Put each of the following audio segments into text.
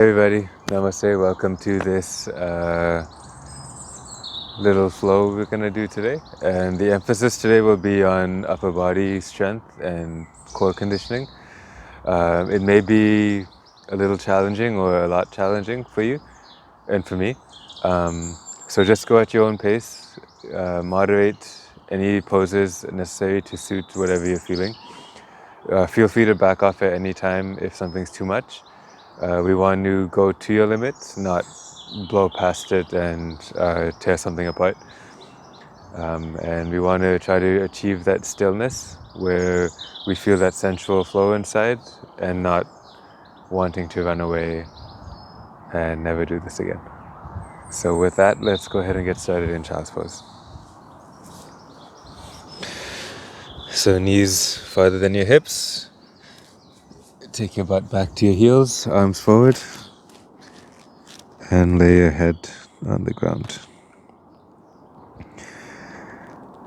Everybody, namaste. Welcome to this little flow we're going to do today. And the emphasis today will be on upper body strength and core conditioning. It may be a little challenging or a lot challenging for you and for me. So just go at your own pace, moderate any poses necessary to suit whatever you're feeling. Feel free to back off at any time if something's too much. We want to go to your limits, not blow past it and tear something apart. And we want to try to achieve that stillness where we feel that sensual flow inside and not wanting to run away and never do this again. So with that, let's go ahead and get started in Child's Pose. So knees farther than your hips. Take your butt back to your heels, arms forward, and lay your head on the ground.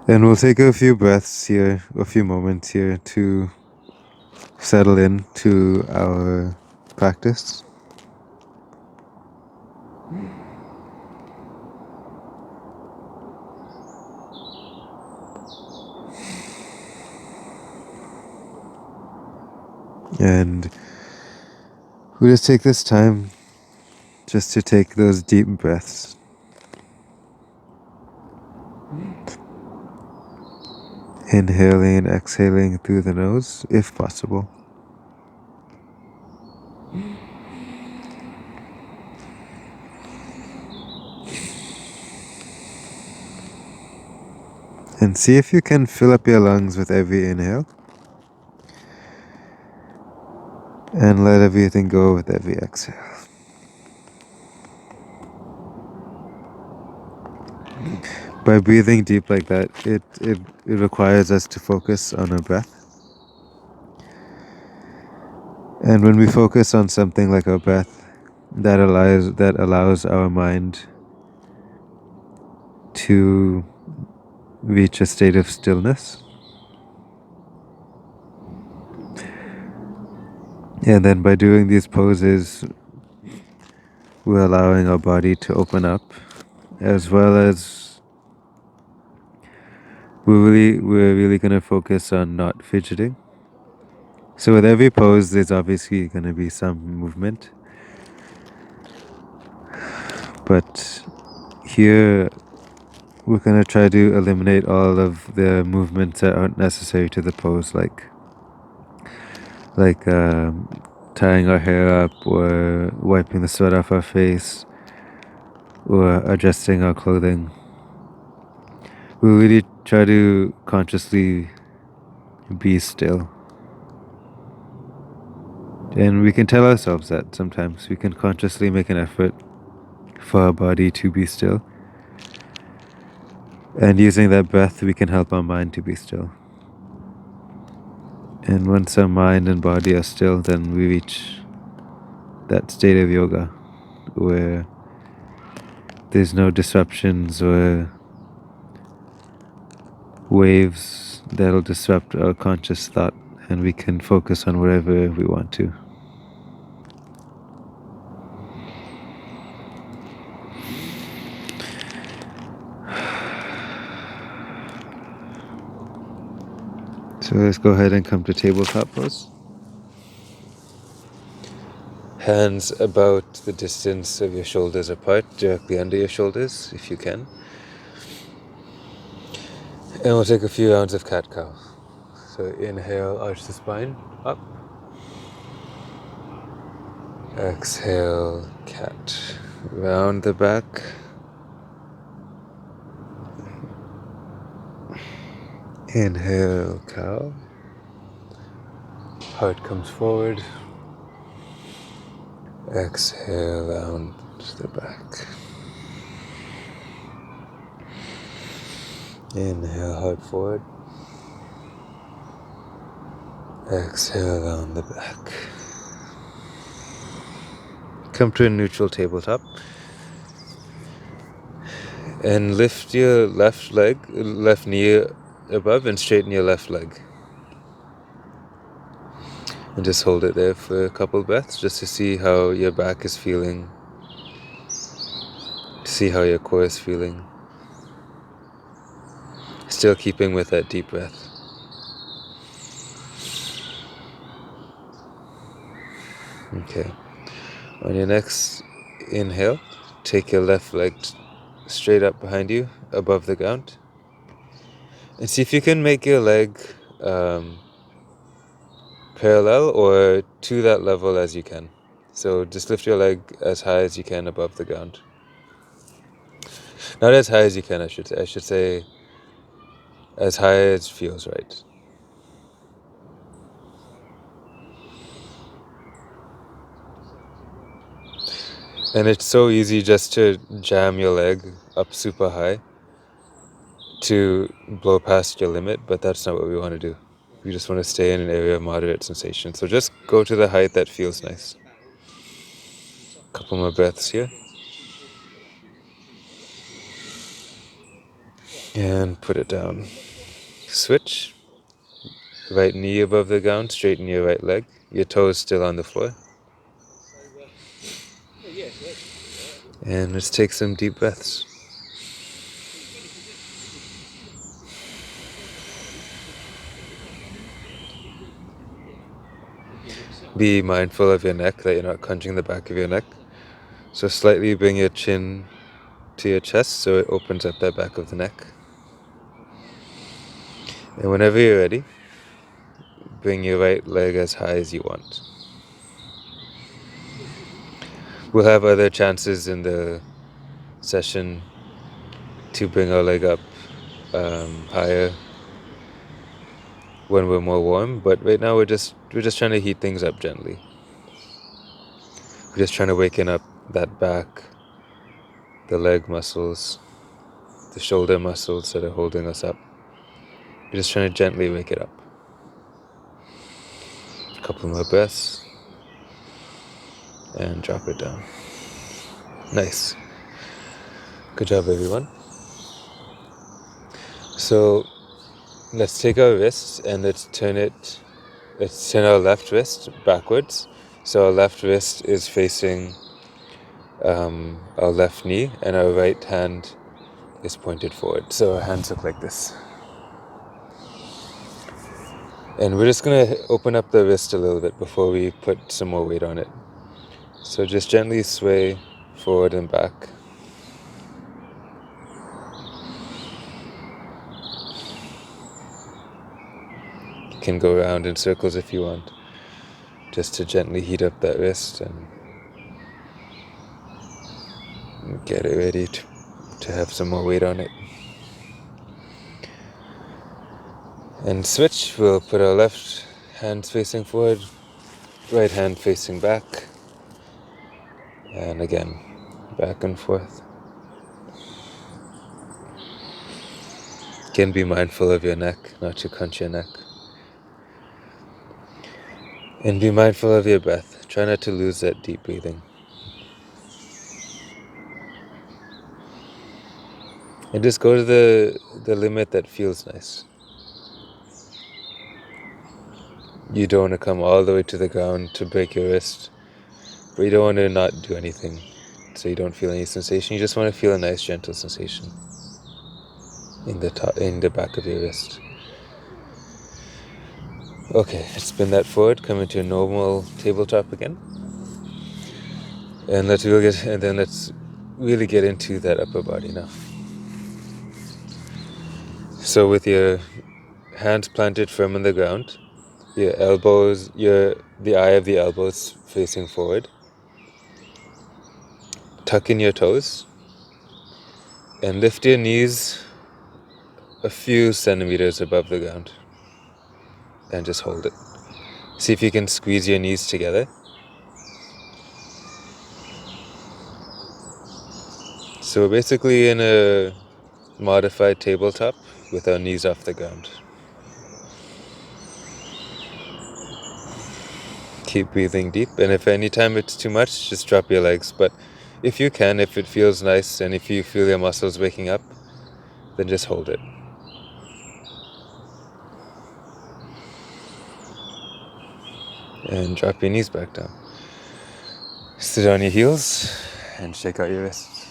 And we'll take a few breaths here, a few moments here to settle in to our practice. And we'll just take this time just to take those deep breaths. Inhaling and exhaling through the nose, if possible. And see if you can fill up your lungs with every inhale. And let everything go with every exhale. By breathing deep like that, it requires us to focus on our breath. And when we focus on something like our breath, that allows our mind to reach a state of stillness. And then by doing these poses, we're allowing our body to open up, as well as we're really going to focus on not fidgeting. So with every pose, there's obviously going to be some movement. But here, we're going to try to eliminate all of the movements that aren't necessary to the pose, like tying our hair up or wiping the sweat off our face or adjusting our clothing. We really try to consciously be still. And we can tell ourselves that sometimes. We can consciously make an effort for our body to be still. And using that breath, we can help our mind to be still. And once our mind and body are still, then we reach that state of yoga where there's no disruptions or waves that'll disrupt our conscious thought, and we can focus on wherever we want to. So let's go ahead and come to tabletop pose. Hands about the distance of your shoulders apart, directly under your shoulders, if you can. And we'll take a few rounds of cat-cow. So inhale, arch the spine, up. Exhale, cat. Round the back. Inhale, cow. Heart comes forward. Exhale, round the back. Inhale, heart forward. Exhale, round the back. Come to a neutral tabletop. And lift your left knee above and straighten your left leg. And just hold it there for a couple breaths just to see how your back is feeling, to see how your core is feeling. Still keeping with that deep breath. Okay. On your next inhale, take your left leg straight up behind you, above the ground. And see if you can make your leg parallel or to that level as you can. So just lift your leg as high as you can above the ground. Not as high as you can, I should say. I should say as high as feels right. And it's so easy just to jam your leg up super high to blow past your limit, but that's not what we want to do. We just want to stay in an area of moderate sensation. So just go to the height that feels nice. Couple more breaths here. And put it down. Switch. Right knee above the ground, straighten your right leg. Your toes still on the floor. And let's take some deep breaths. Be mindful of your neck, that you're not crunching the back of your neck. So slightly bring your chin to your chest so it opens up that back of the neck. And whenever you're ready, bring your right leg as high as you want. We'll have other chances in the session to bring our leg up higher when we're more warm, but right now we're just trying to heat things up gently. We're just trying to waken up that back, the leg muscles, the shoulder muscles that are holding us up. We're just trying to gently wake it up. A couple more breaths and drop it down. Nice. Good job, everyone. So let's take our wrist and let's turn our left wrist backwards. So our left wrist is facing our left knee and our right hand is pointed forward. So our hands look like this. And we're just going to open up the wrist a little bit before we put some more weight on it. So just gently sway forward and back. You can go around in circles if you want, just to gently heat up that wrist and get it ready to have some more weight on it. And switch, we'll put our left hand facing forward, right hand facing back, and again, back and forth. Again, be mindful of your neck, not to crunch your neck. And be mindful of your breath. Try not to lose that deep breathing. And just go to the limit that feels nice. You don't want to come all the way to the ground to break your wrist, but you don't want to not do anything so you don't feel any sensation. You just want to feel a nice gentle sensation in the back of your wrist. Okay, let's spin that forward, come into a normal tabletop again. And let's really get into that upper body now. So with your hands planted firm on the ground, your elbows, the eye of the elbows facing forward. Tuck in your toes and lift your knees a few centimeters above the ground and just hold it. See if you can squeeze your knees together. So we're basically in a modified tabletop with our knees off the ground. Keep breathing deep, and if any time it's too much, just drop your legs. But if you can, if it feels nice and if you feel your muscles waking up, then just hold it. And drop your knees back down. Sit on your heels and shake out your wrists.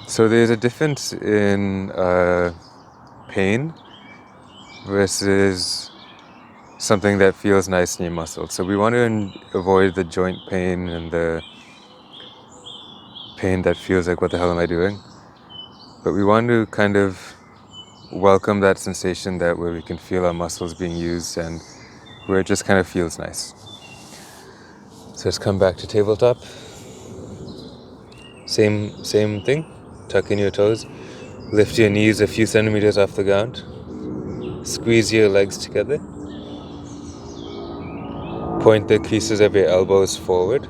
So there's a difference in pain versus something that feels nice in your muscles. So we want to avoid the joint pain and the pain that feels like, what the hell am I doing? But we want to kind of welcome that sensation that where we can feel our muscles being used and where it just kind of feels nice. So let's come back to tabletop. Same thing. Tuck in your toes. Lift your knees a few centimeters off the ground. Squeeze your legs together. Point the creases of your elbows forward.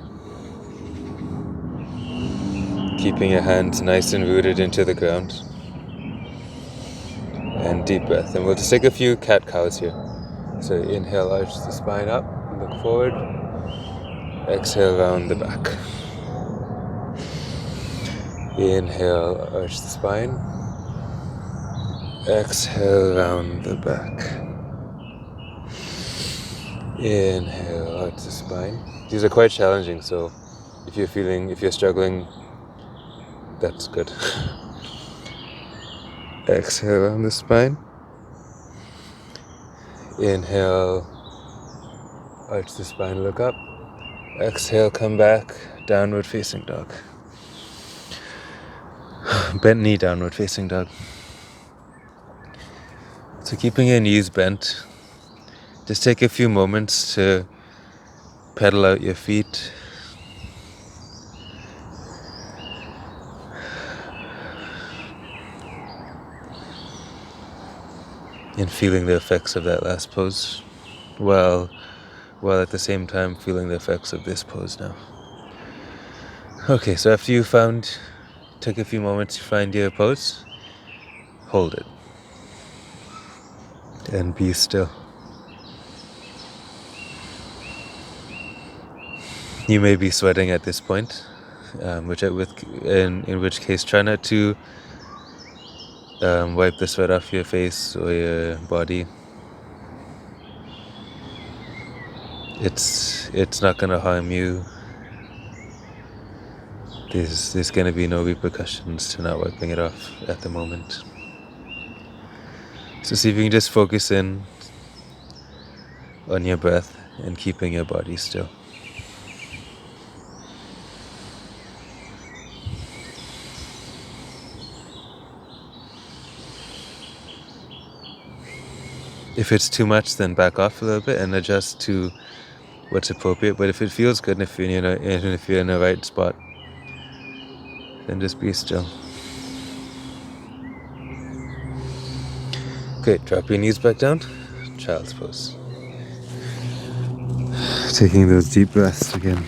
Keeping your hands nice and rooted into the ground. And deep breath. And we'll just take a few cat-cows here. So inhale, arch the spine up, look forward. Exhale, round the back. Inhale, arch the spine. Exhale, round the back. Inhale, arch the spine. These are quite challenging, so if you're struggling, that's good. Exhale, round the spine. Inhale, arch the spine, look up. Exhale, come back, downward facing dog. Bent knee, downward facing dog. So keeping your knees bent, just take a few moments to pedal out your feet. And feeling the effects of that last pose, while at the same time feeling the effects of this pose now. Okay, so after you took a few moments to find your pose, hold it. And be still. You may be sweating at this point, in which case try not to wipe the sweat off your face or your body. It's not going to harm you. There's going to be no repercussions to not wiping it off at the moment. So see if you can just focus in on your breath and keeping your body still. If it's too much, then back off a little bit and adjust to what's appropriate. But if it feels good and if you're in the right spot, then just be still. Great, drop your knees back down. Child's pose. Taking those deep breaths again.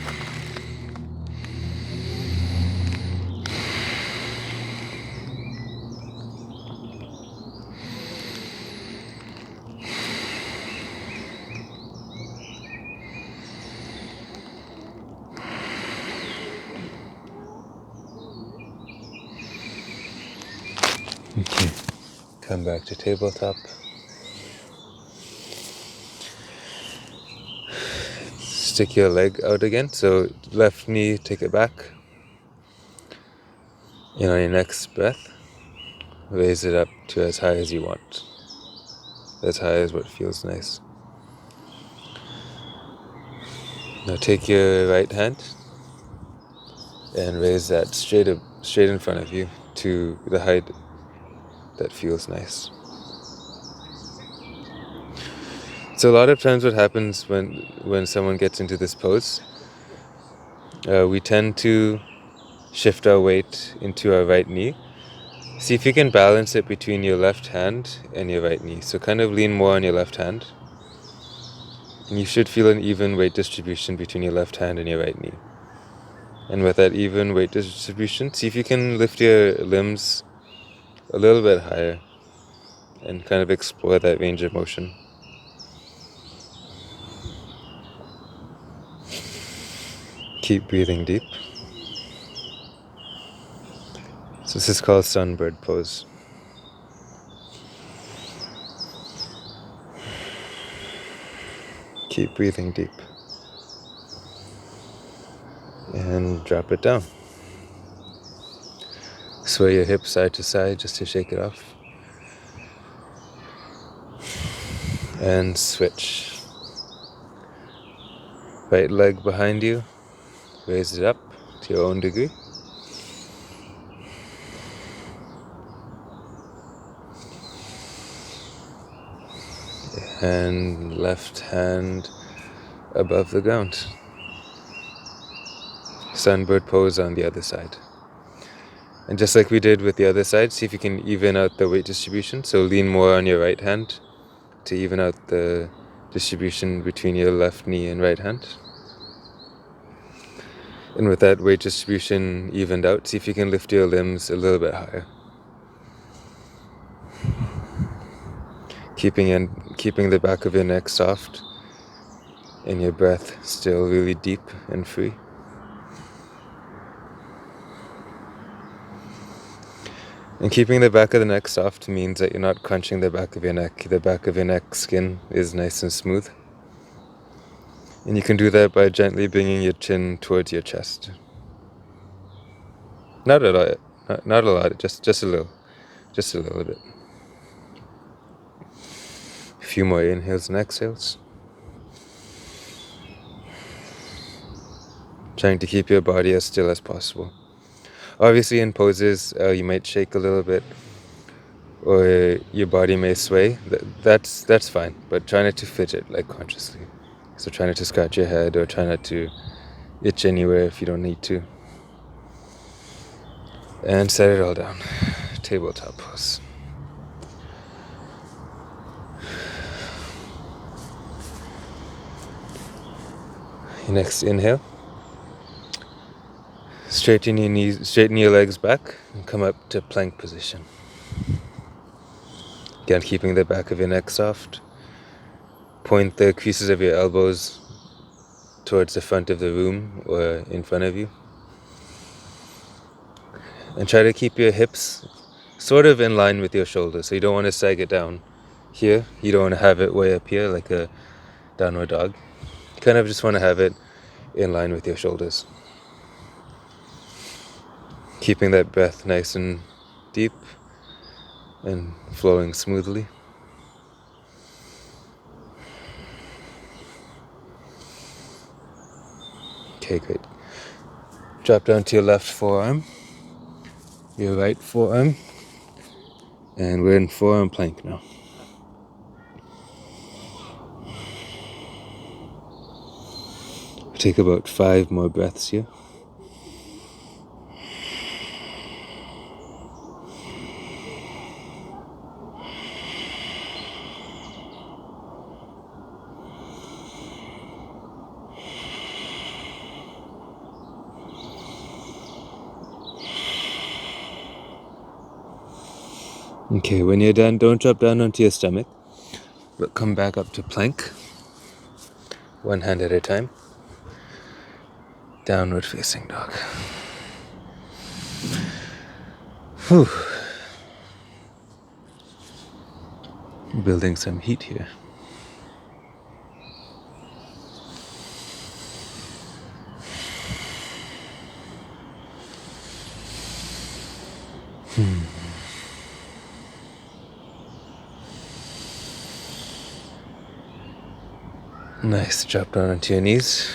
Okay, come back to tabletop. Stick your leg out again, so left knee, take it back. And on your next breath, raise it up to as high as you want. As high as what feels nice. Now take your right hand and raise that straight in front of you to the height that feels nice. So a lot of times what happens when someone gets into this pose, we tend to shift our weight into our right knee. See if you can balance it between your left hand and your right knee. So kind of lean more on your left hand. And you should feel an even weight distribution between your left hand and your right knee. And with that even weight distribution, see if you can lift your limbs a little bit higher and kind of explore that range of motion. Keep breathing deep. So this is called sunbird pose. Keep breathing deep. And drop it down. Sway your hips side to side just to shake it off. And switch. Right leg behind you. Raise it up to your own degree. And left hand above the ground. Sunbird pose on the other side. And just like we did with the other side, see if you can even out the weight distribution. So lean more on your right hand to even out the distribution between your left knee and right hand. And with that weight distribution evened out, see if you can lift your limbs a little bit higher. Keeping the back of your neck soft and your breath still really deep and free. And keeping the back of the neck soft means that you're not crunching the back of your neck. The back of your neck skin is nice and smooth. And you can do that by gently bringing your chin towards your chest. Not a lot, just a little bit. A few more inhales and exhales. Trying to keep your body as still as possible. Obviously in poses, you might shake a little bit or your body may sway. That's fine, but try not to fidget like consciously. So try not to scratch your head or try not to itch anywhere if you don't need to. And set it all down. Tabletop pose. Your next inhale. Straighten your knees, straighten your legs back and come up to plank position. Again, keeping the back of your neck soft. Point the creases of your elbows towards the front of the room or in front of you. And try to keep your hips sort of in line with your shoulders. So you don't want to sag it down here. You don't want to have it way up here like a downward dog. You kind of just want to have it in line with your shoulders. Keeping that breath nice and deep and flowing smoothly. Okay, great. Drop down to your left forearm, your right forearm, and we're in forearm plank now. Take about 5 more breaths here. Okay, when you're done, don't drop down onto your stomach, but come back up to plank, one hand at a time. Downward facing dog. Whew. Building some heat here. Nice, drop down onto your knees.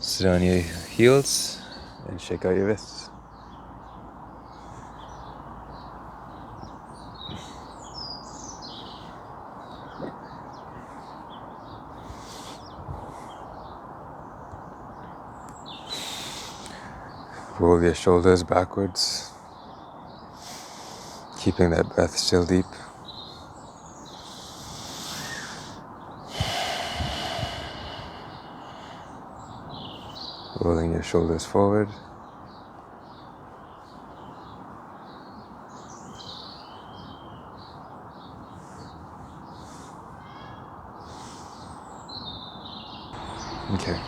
Sit on your heels and shake out your wrists. Roll your shoulders backwards, keeping that breath still deep. Rolling your shoulders forward. Okay.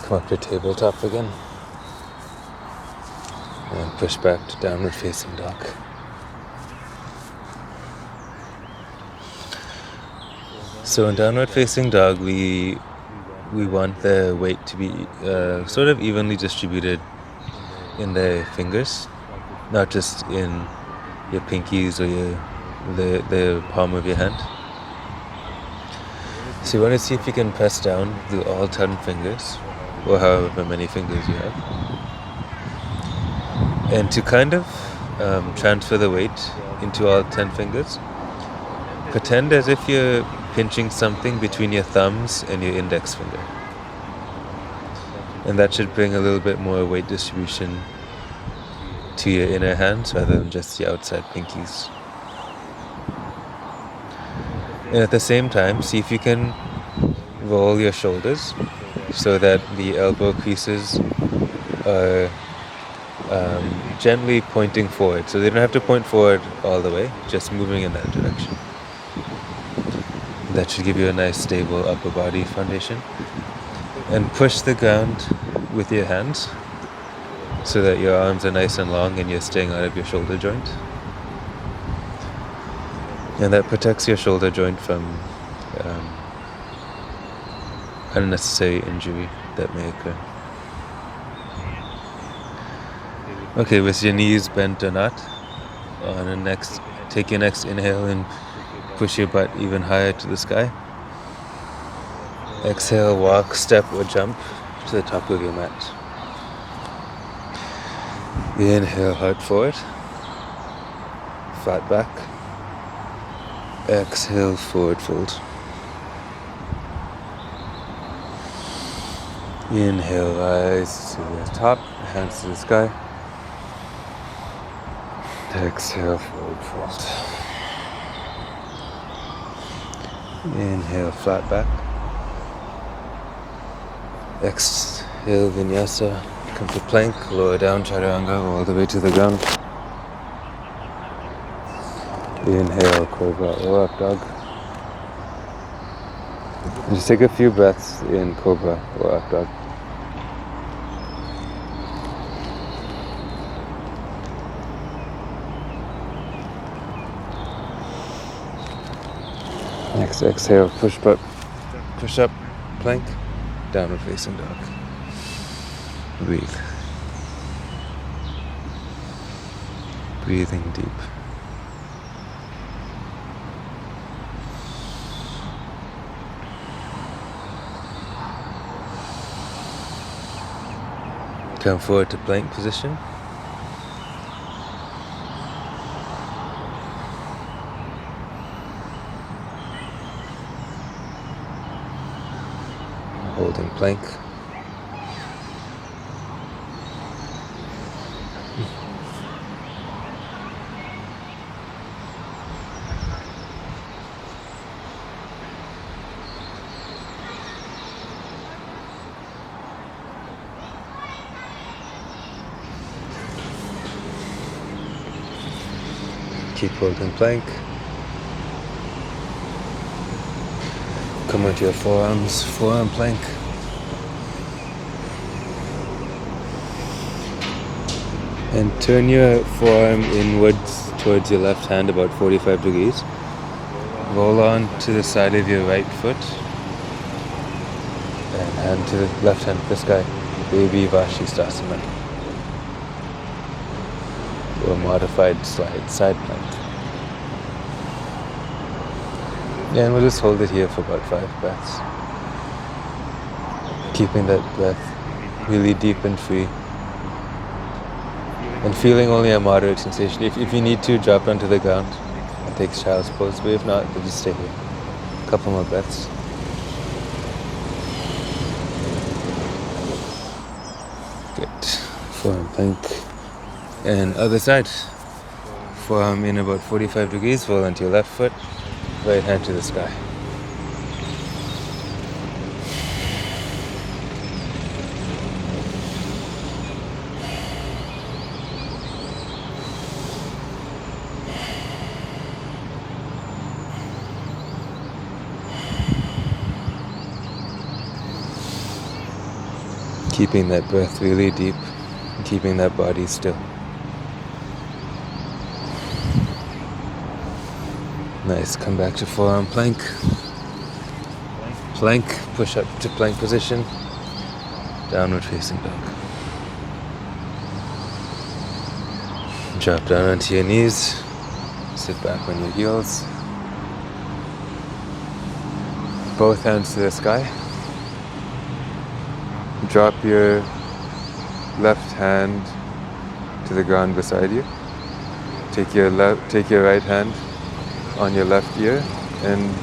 Come up to tabletop again. And push back to downward facing dog. So in downward facing dog, we want the weight to be sort of evenly distributed in the fingers, not just in your pinkies or the palm of your hand. So you want to see if you can press down with all 10 fingers, or however many fingers you have. And to kind of transfer the weight into all 10 fingers, pretend as if you're pinching something between your thumbs and your index finger. And that should bring a little bit more weight distribution to your inner hands rather than just the outside pinkies. And at the same time, see if you can roll your shoulders so that the elbow creases are gently pointing forward. So they don't have to point forward all the way, just moving in that direction. That should give you a nice stable upper body foundation. And push the ground with your hands so that your arms are nice and long and you're staying out of your shoulder joint. And that protects your shoulder joint from unnecessary injury that may occur. Okay, with your knees bent or not, take your next inhale and push your butt even higher to the sky. Exhale, walk, step or jump to the top of your mat. Inhale, heart forward, flat back. Exhale, forward fold. Inhale, rise to the top, hands to the sky. Exhale, forward fold. Inhale, flat back. Exhale, vinyasa. Come to plank, lower down, chaturanga, all the way to the ground. Inhale, cobra or up dog. And just take a few breaths in cobra or up dog. Next exhale, push up, plank, downward facing dog. Breathe. Breathing deep. Come forward to plank position. Holding plank. Keep holding plank. Come onto your forearms, forearm plank. And turn your forearm inwards towards your left hand about 45 degrees. Roll on to the side of your right foot. And hand to the left hand, this guy, Baby Vashisthasana. Or modified side plank. Yeah, and we'll just hold it here for about 5 breaths. Keeping that breath really deep and free. And feeling only a moderate sensation. If you need to, drop onto the ground and take child's pose, but if not, we'll just stay here. A couple more breaths. Good. Forearm plank. And other side. Forearm in about 45 degrees, roll onto your left foot, right hand to the sky. Keeping that breath really deep, and keeping that body still. Nice, come back to forearm plank. plank, push up to plank position, downward facing dog. Drop down onto your knees, sit back on your heels, both hands to the sky. Drop your left hand to the ground beside you. Take your right hand on your left ear and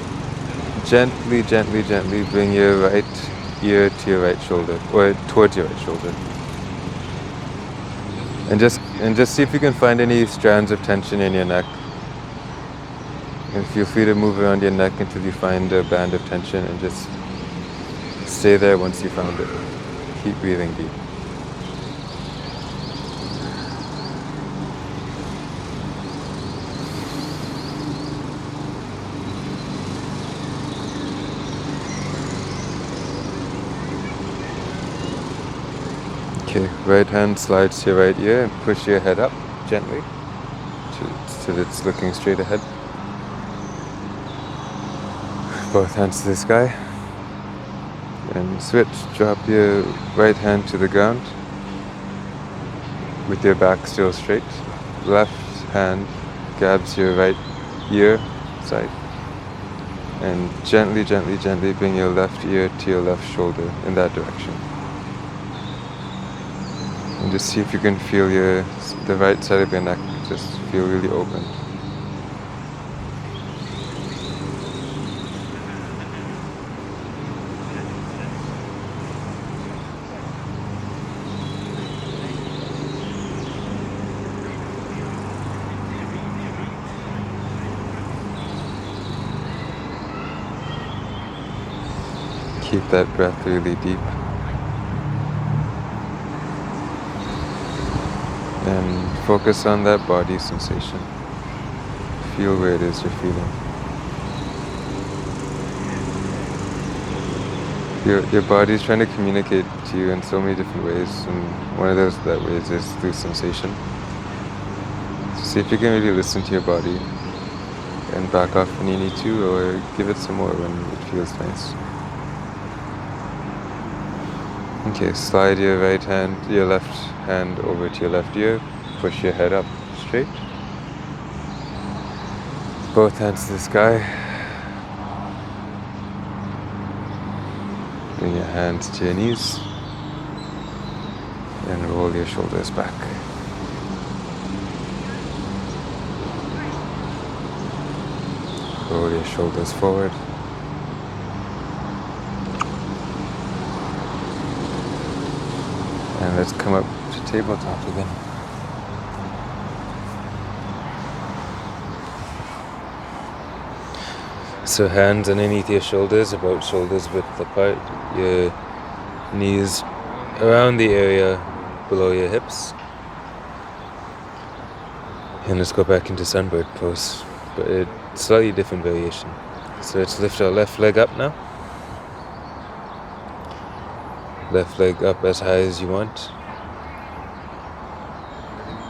gently bring your right ear to your right shoulder, or towards your right shoulder. And just see if you can find any strands of tension in your neck. And feel free to move around your neck until you find a band of tension, and just stay there once you found it. Keep breathing deep. Okay, right hand slides to your right ear and push your head up gently so that it's looking straight ahead. Both hands to the sky. And switch. Drop your right hand to the ground with your back still straight. Left hand grabs your right ear side. And gently bring your left ear to your left shoulder in that direction. And just see if you can feel the right side of your neck just feel really open. Keep that breath really deep. And focus on that body sensation. Feel where it is you're feeling. Your body is trying to communicate to you in so many different ways, and one of those ways is through sensation. So see if you can really listen to your body and back off when you need to, or give it some more when it feels nice. Okay, slide your left hand over to your left ear. Push your head up straight. Both hands to the sky. Bring your hands to your knees. And roll your shoulders back. Roll your shoulders forward. And let's come up to tabletop again. So hands underneath your shoulders, about shoulders width apart. Your knees around the area below your hips. And let's go back into sunbird pose, but a slightly different variation. So let's lift our left leg up now. Left leg up as high as you want.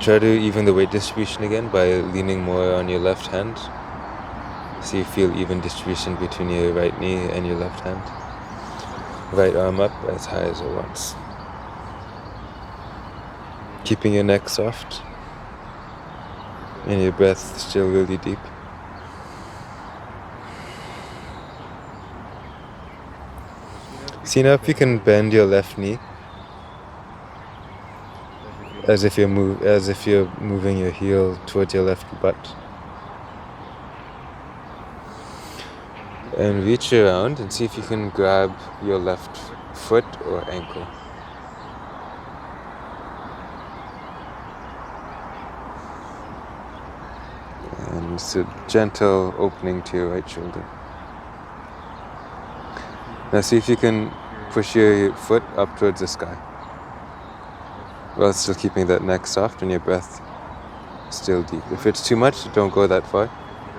Try to even the weight distribution again by leaning more on your left hand. So you feel even distribution between your right knee and your left hand. Right arm up as high as it wants. Keeping your neck soft and your breath still really deep. See now if you can bend your left knee as if you're moving your heel towards your left butt. And reach around and see if you can grab your left foot or ankle. And it's a gentle opening to your right shoulder. Now see if you can push your foot up towards the sky, while still keeping that neck soft and your breath still deep. If it's too much, don't go that far.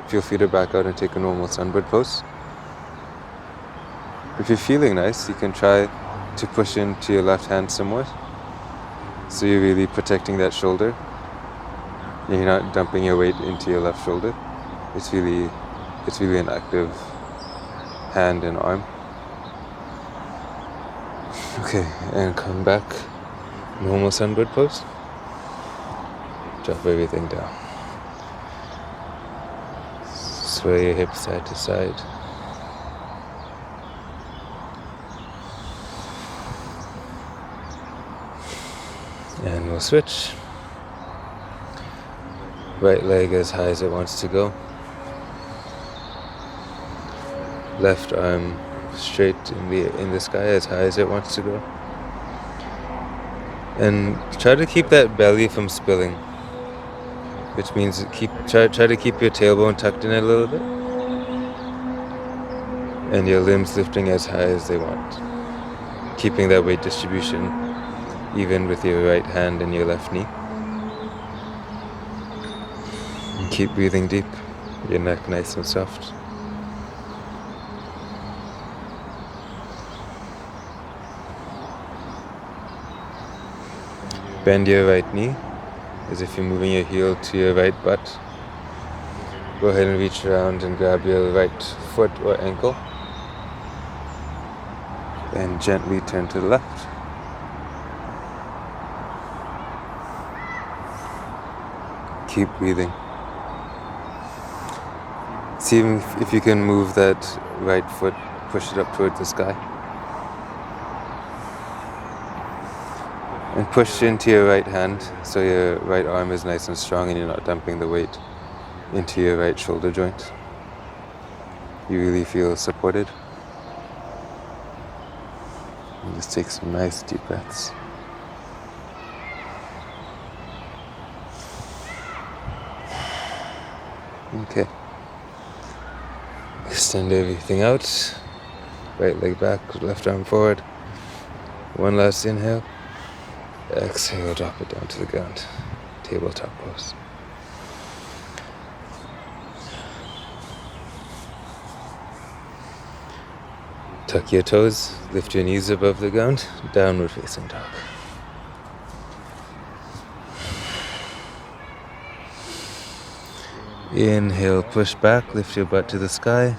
Feel free to back out and take a normal sunbird pose. If you're feeling nice, you can try to push into your left hand somewhat, so you're really protecting that shoulder. You're not dumping your weight into your left shoulder. It's really an active hand and arm. Okay, and come back. Normal sunbird pose. Drop everything down. Sway your hips side to side. And we'll switch. Right leg as high as it wants to go. Left arm straight in the sky as high as it wants to go. And try to keep that belly from spilling, which means try to keep your tailbone tucked in a little bit, and your limbs lifting as high as they want, keeping that weight distribution even with your right hand and your left knee. And keep breathing deep, your neck nice and soft. Bend your right knee as if you're moving your heel to your right butt. Go ahead and reach around and grab your right foot or ankle. And gently turn to the left. Keep breathing. See if you can move that right foot, push it up towards the sky. And push into your right hand so your right arm is nice and strong and you're not dumping the weight into your right shoulder joint. You really feel supported. And just take some nice deep breaths. Okay. Extend everything out. Right leg back, left arm forward. One last inhale. Exhale, drop it down to the ground. Tabletop pose. Tuck your toes, lift your knees above the ground, downward facing dog. Inhale, push back, lift your butt to the sky.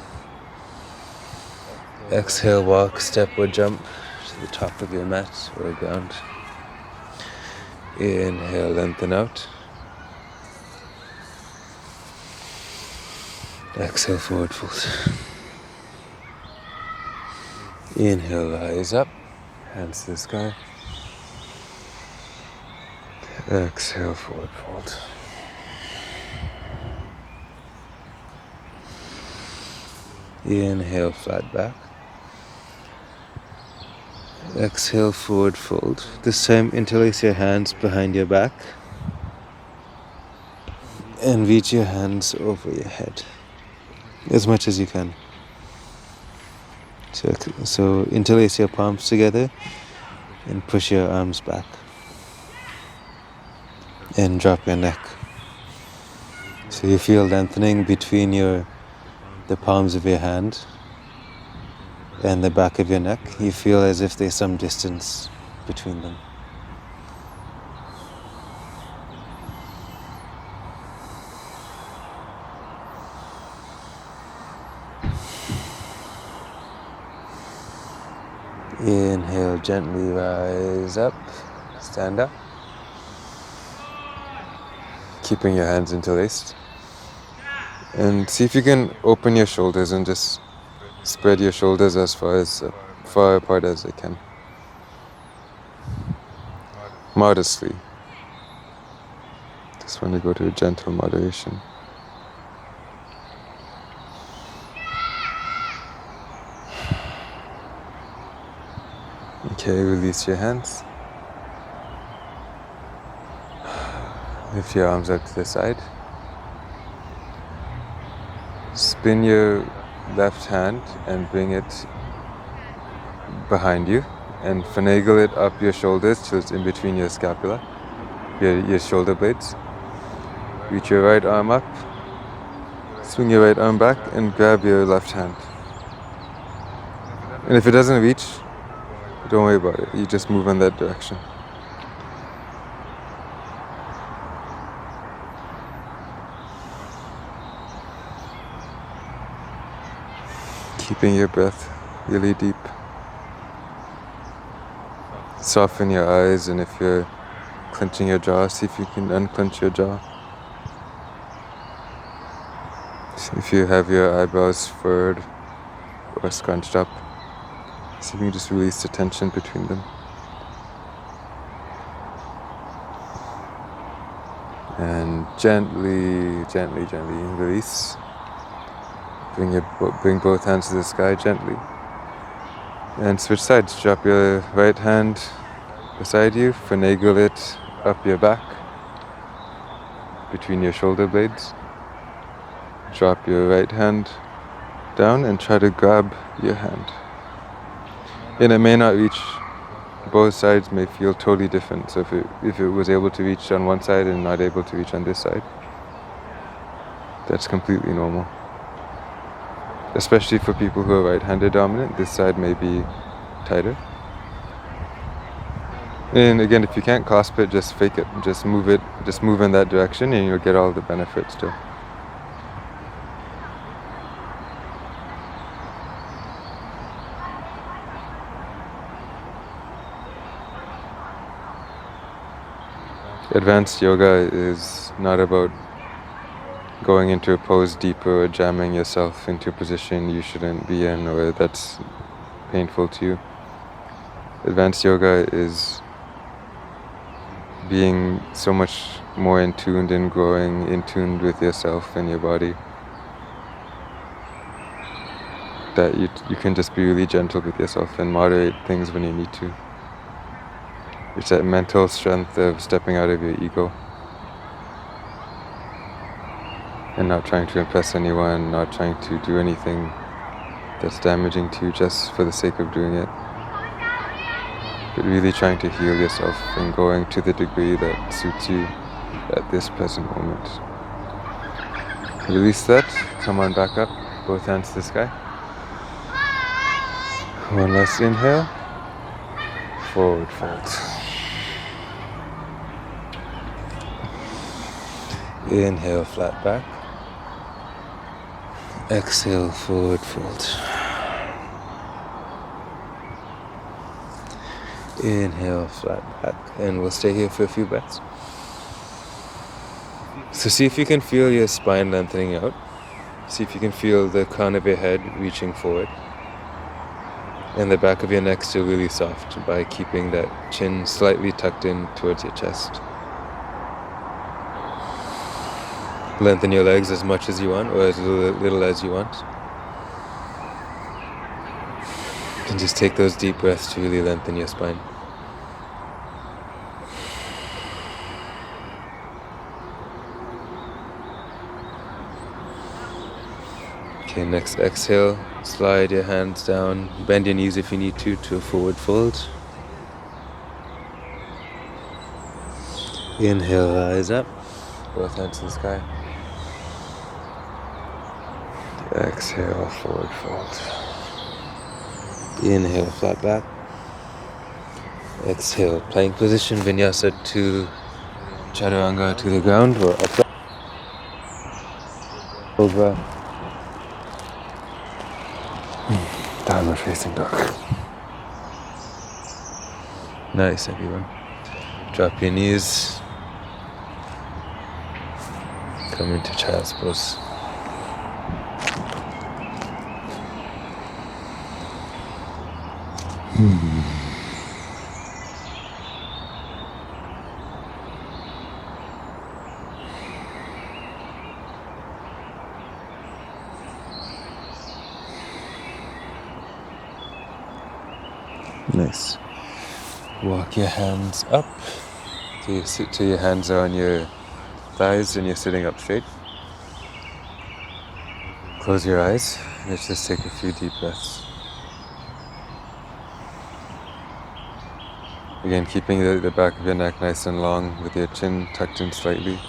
Exhale, walk, step or jump to the top of your mat or ground. Inhale, lengthen out. Exhale, forward fold. Inhale, rise up, hands to the sky. Exhale, forward fold. Inhale, flat back. Exhale, forward fold. This time, interlace your hands behind your back and reach your hands over your head as much as you can. So interlace your palms together and push your arms back. And drop your neck. So you feel lengthening between the palms of your hand and the back of your neck. You feel as if there's some distance between them. Inhale, gently rise up, stand up. Keeping your hands interlaced. And see if you can open your shoulders and just spread your shoulders as far apart as they can. Modestly. Just want to go to a gentle moderation. Okay, release your hands. Lift your arms out to the side. Spin your left hand and bring it behind you and finagle it up your shoulders till it's in between your scapula, your shoulder blades. Reach your right arm up, swing your right arm back and grab your left hand. And if it doesn't reach, don't worry about it, you just move in that direction. Keeping your breath really deep. Soften your eyes, and if you're clenching your jaw, see if you can unclench your jaw. See if you have your eyebrows furrowed or scrunched up. See if you can just release the tension between them. And gently, gently, gently release. Bring both hands to the sky gently. And switch sides. Drop your right hand beside you, finagle it up your back, between your shoulder blades. Drop your right hand down and try to grab your hand. And it may not reach, both sides may feel totally different. So if it was able to reach on one side and not able to reach on this side, that's completely normal. Especially for people who are right-handed dominant, this side may be tighter. And again, if you can't clasp it, just fake it. Just move in that direction and you'll get all the benefits too. Advanced yoga is not about going into a pose deeper or jamming yourself into a position you shouldn't be in or that's painful to you. Advanced yoga is being so much more in tuned and growing in tuned with yourself and your body that you can just be really gentle with yourself and moderate things when you need to. It's that mental strength of stepping out of your ego and not trying to impress anyone, not trying to do anything that's damaging to you just for the sake of doing it, but really trying to heal yourself and going to the degree that suits you at this present moment. Release that, come on back up, both hands to the sky. One last inhale, forward fold. Inhale, flat back. Exhale, forward fold. Inhale, flat back. And we'll stay here for a few breaths. So see if you can feel your spine lengthening out. See if you can feel the crown of your head reaching forward. And the back of your neck still really soft by keeping that chin slightly tucked in towards your chest. Lengthen your legs as much as you want or as little as you want. And just take those deep breaths to really lengthen your spine. Okay, next exhale, slide your hands down, bend your knees if you need to a forward fold. Inhale, rise up, both hands to the sky. Exhale, forward fold. Inhale, flat back. Exhale, plank position, vinyasa to chaturanga to the ground or up. Cobra. Downward facing dog. Nice, everyone. Drop your knees. Come into child's pose. Nice. Walk your hands up till your hands are on your thighs and you're sitting up straight. Close your eyes. Let's just take a few deep breaths. Again, keeping the back of your neck nice and long with your chin tucked in slightly.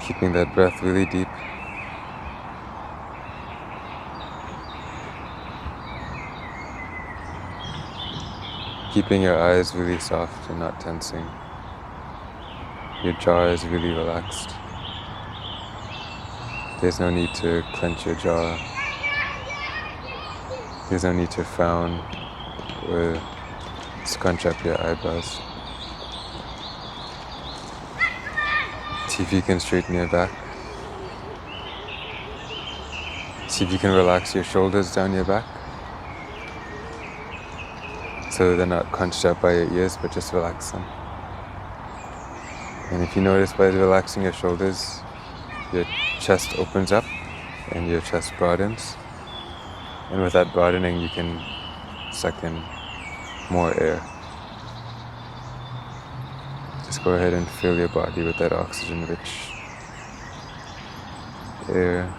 Keeping that breath really deep. Keeping your eyes really soft and not tensing. Your jaw is really relaxed. There's no need to clench your jaw. There's no need to frown or scrunch up your eyebrows. See if you can straighten your back. See if you can relax your shoulders down your back. So they're not crunched up by your ears, but just relax them. And if you notice by relaxing your shoulders, your chest opens up and your chest broadens. And with that broadening, you can suck in more air. Just go ahead and fill your body with that oxygen-rich air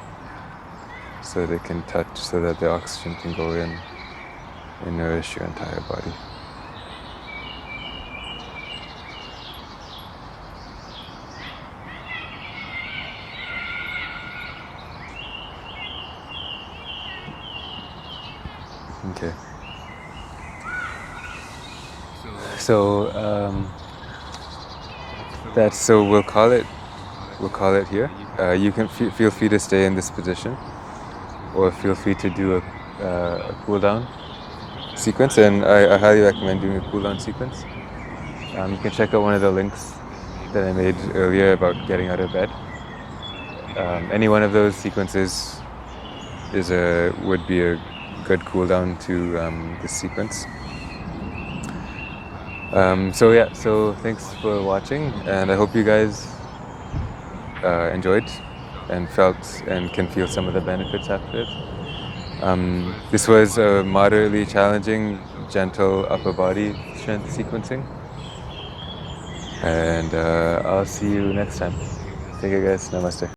so they can touch, so that the oxygen can go in and nourish your entire body. Okay. So we'll call it here. You can feel free to stay in this position, or feel free to do a cool down sequence. And I highly recommend doing a cool down sequence. You can check out one of the links that I made earlier about getting out of bed. Any one of those sequences would be a good cool down to this sequence. So thanks for watching, and I hope you guys enjoyed and felt and can feel some of the benefits after it. This was a moderately challenging, gentle upper body strength sequencing, and I'll see you next time. Take care, guys. Namaste.